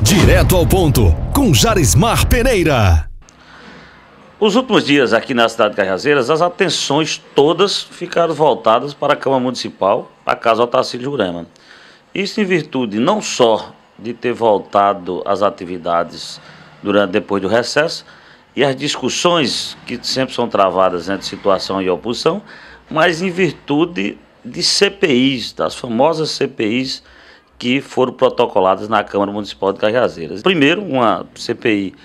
Direto ao ponto, com Jarismar Pereira. Os últimos dias aqui na cidade de Cajazeiras, as atenções todas ficaram voltadas para a Câmara Municipal, a Casa Otacílio Jurema. Isso em virtude não só de ter voltado às atividades depois do recesso e as discussões que sempre são travadas entre situação e oposição, mas em virtude de CPIs, das famosas CPIs que foram protocoladas na Câmara Municipal de Cajazeiras. Primeiro, uma CPI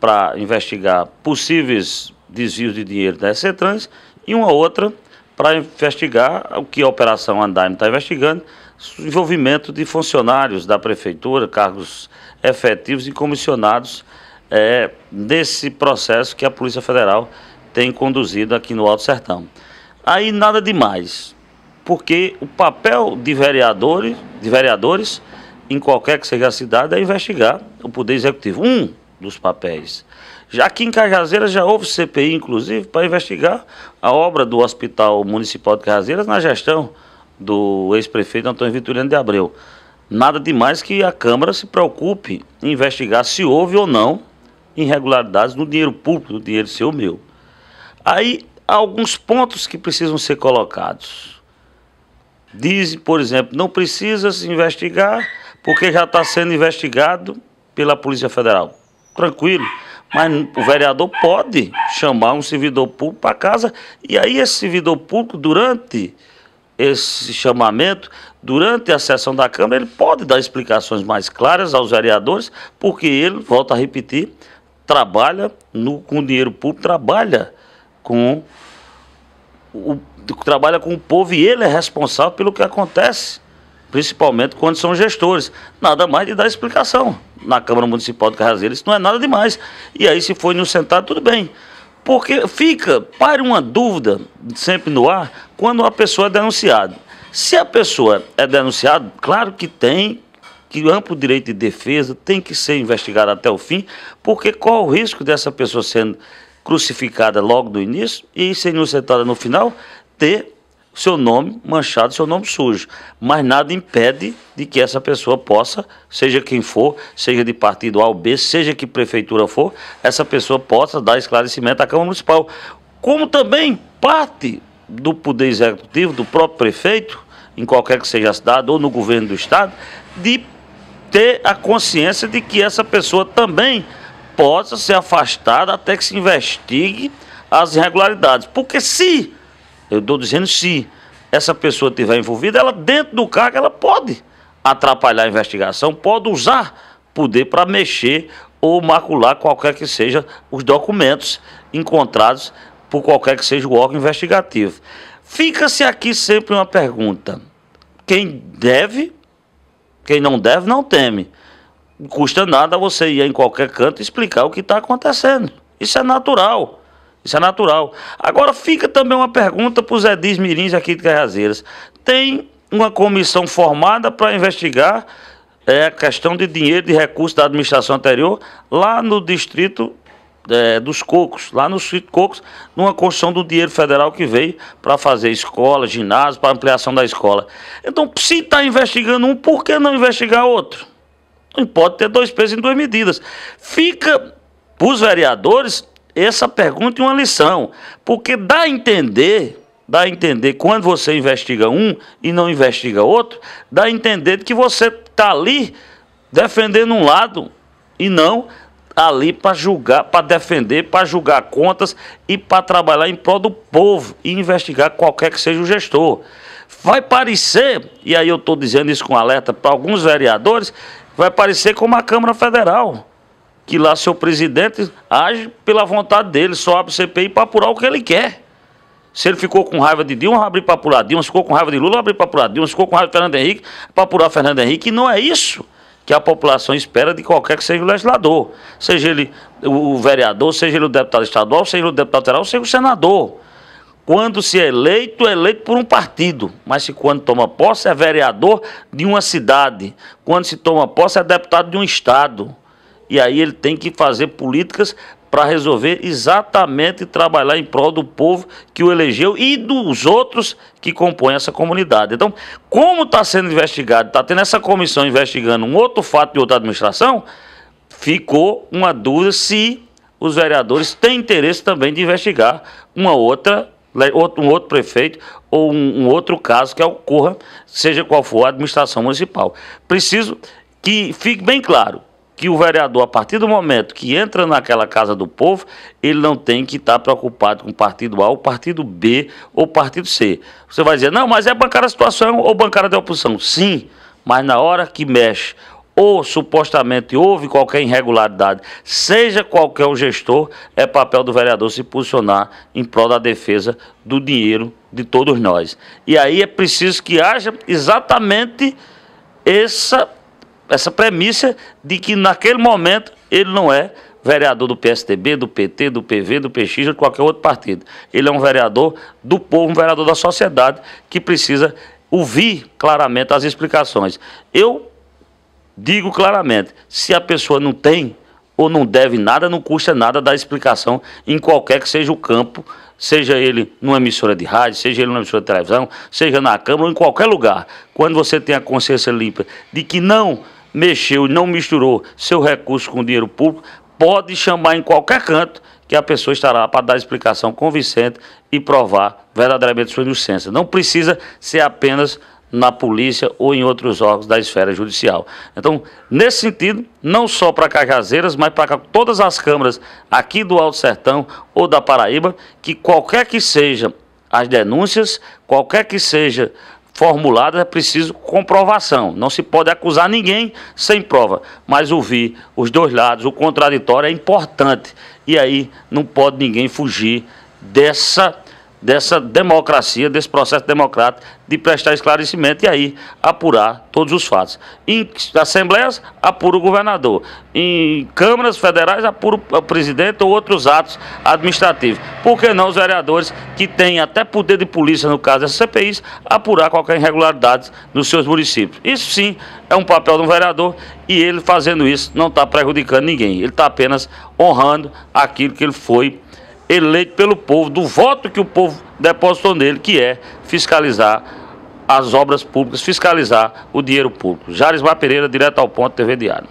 para investigar possíveis desvios de dinheiro da Cetrans e uma outra para investigar o que a Operação Andaime está investigando, o envolvimento de funcionários da Prefeitura, cargos efetivos e comissionados nesse processo que a Polícia Federal tem conduzido aqui no Alto Sertão. Aí nada demais, porque o papel de vereadores, em qualquer que seja a cidade, é investigar o Poder Executivo. Um dos papéis. Já aqui em Cajazeiras já houve CPI, inclusive, para investigar a obra do Hospital Municipal de Cajazeiras na gestão do ex-prefeito Antônio Vitoriano de Abreu. Nada demais que a Câmara se preocupe em investigar se houve ou não irregularidades no dinheiro público, no dinheiro seu ou meu. Aí há alguns pontos que precisam ser colocados. Dizem, por exemplo, não precisa se investigar porque já está sendo investigado pela Polícia Federal. Tranquilo, mas o vereador pode chamar um servidor público para casa e aí esse servidor público, durante esse chamamento, durante a sessão da Câmara, ele pode dar explicações mais claras aos vereadores, porque ele, volto a repetir, trabalha com dinheiro público, trabalha com o povo e ele é responsável pelo que acontece, principalmente quando são gestores. Nada mais de dar explicação na Câmara Municipal de Cajazeiras, isso não é nada demais. E aí, se for inocentado, tudo bem. Porque para uma dúvida sempre no ar, quando a pessoa é denunciada. Se a pessoa é denunciada, claro que tem que amplo direito de defesa, tem que ser investigada até o fim, porque qual o risco dessa pessoa sendo crucificada logo do início e ser inocentada no final, ter seu nome manchado, seu nome sujo. Mas nada impede de que essa pessoa possa, seja quem for, seja de partido A ou B, seja que prefeitura for, essa pessoa possa dar esclarecimento à Câmara Municipal. Como também parte do Poder Executivo, do próprio prefeito, em qualquer que seja a cidade ou no governo do estado, de ter a consciência de que essa pessoa também possa ser afastada até que se investigue as irregularidades. Porque eu estou dizendo se essa pessoa estiver envolvida, ela dentro do cargo, ela pode atrapalhar a investigação, pode usar poder para mexer ou macular qualquer que seja os documentos encontrados por qualquer que seja o órgão investigativo. Fica-se aqui sempre uma pergunta: quem deve, quem não deve, não teme. Não custa nada você ir em qualquer canto e explicar o que está acontecendo. Isso é natural. Isso é natural. Agora fica também uma pergunta para os edis mirins aqui de Cajazeiras. Tem uma comissão formada para investigar a questão de dinheiro de recursos da administração anterior lá no distrito dos Cocos, lá no distrito Cocos, numa construção do dinheiro federal que veio para fazer escola, ginásio, para ampliação da escola. Então, se está investigando um, por que não investigar outro? Não pode ter dois pesos em duas medidas. Fica para os vereadores essa pergunta é uma lição, porque dá a entender quando você investiga um e não investiga outro, dá a entender que você está ali defendendo um lado e não ali para julgar, para defender, para julgar contas e para trabalhar em prol do povo e investigar qualquer que seja o gestor. Vai parecer, e aí eu estou dizendo isso com alerta para alguns vereadores, vai parecer como a Câmara Federal, que lá seu presidente age pela vontade dele, só abre CPI para apurar o que ele quer. Se ele ficou com raiva de Dilma, vai abrir para apurar Dilma. Se ficou com raiva de Lula, vai abrir para apurar Dilma. Se ficou com raiva de Fernando Henrique, para apurar Fernando Henrique. E não é isso que a população espera de qualquer que seja o legislador. Seja ele o vereador, seja ele o deputado estadual, seja ele o deputado federal, seja o senador. Quando se é eleito por um partido. Mas se quando toma posse é vereador de uma cidade. Quando se toma posse é deputado de um estado. E aí ele tem que fazer políticas para resolver exatamente trabalhar em prol do povo que o elegeu e dos outros que compõem essa comunidade. Então, como está sendo investigado, está tendo essa comissão investigando um outro fato de outra administração, ficou uma dúvida se os vereadores têm interesse também de investigar um outro prefeito ou um outro caso que ocorra, seja qual for a administração municipal. Preciso que fique bem claro que o vereador, a partir do momento que entra naquela casa do povo, ele não tem que estar preocupado com o partido A, ou partido B, ou partido C. Você vai dizer, não, mas é bancária da situação ou bancária da oposição. Sim, mas na hora que mexe, ou supostamente houve qualquer irregularidade, seja qualquer o gestor, é papel do vereador se posicionar em prol da defesa do dinheiro de todos nós. E aí é preciso que haja exatamente essa premissa de que naquele momento ele não é vereador do PSDB, do PT, do PV, do PX ou de qualquer outro partido. Ele é um vereador do povo, um vereador da sociedade que precisa ouvir claramente as explicações. Eu digo claramente, se a pessoa não tem ou não deve nada, não custa nada dar explicação em qualquer que seja o campo, seja ele numa emissora de rádio, seja ele numa emissora de televisão, seja na Câmara ou em qualquer lugar. Quando você tem a consciência limpa de que não mexeu, não misturou seu recurso com dinheiro público, pode chamar em qualquer canto que a pessoa estará para dar explicação convincente e provar verdadeiramente sua inocência. Não precisa ser apenas na polícia ou em outros órgãos da esfera judicial. Então, nesse sentido, não só para Cajazeiras, mas para todas as câmaras aqui do Alto Sertão ou da Paraíba, que qualquer que seja as denúncias, qualquer que seja formulada, é preciso comprovação. Não se pode acusar ninguém sem prova, mas ouvir os dois lados, o contraditório é importante. E aí não pode ninguém fugir dessa democracia, desse processo democrático de prestar esclarecimento e aí apurar todos os fatos. Em assembleias, apura o governador. Em câmaras federais, apura o presidente ou outros atos administrativos. Por que não os vereadores, que têm até poder de polícia, no caso dessas CPIs, apurar qualquer irregularidade nos seus municípios? Isso sim é um papel de um vereador e ele fazendo isso não está prejudicando ninguém. Ele está apenas honrando aquilo que ele foi eleito pelo povo, do voto que o povo depositou nele, que é fiscalizar as obras públicas, fiscalizar o dinheiro público. Jarismar Pereira, direto ao ponto, TV Diário.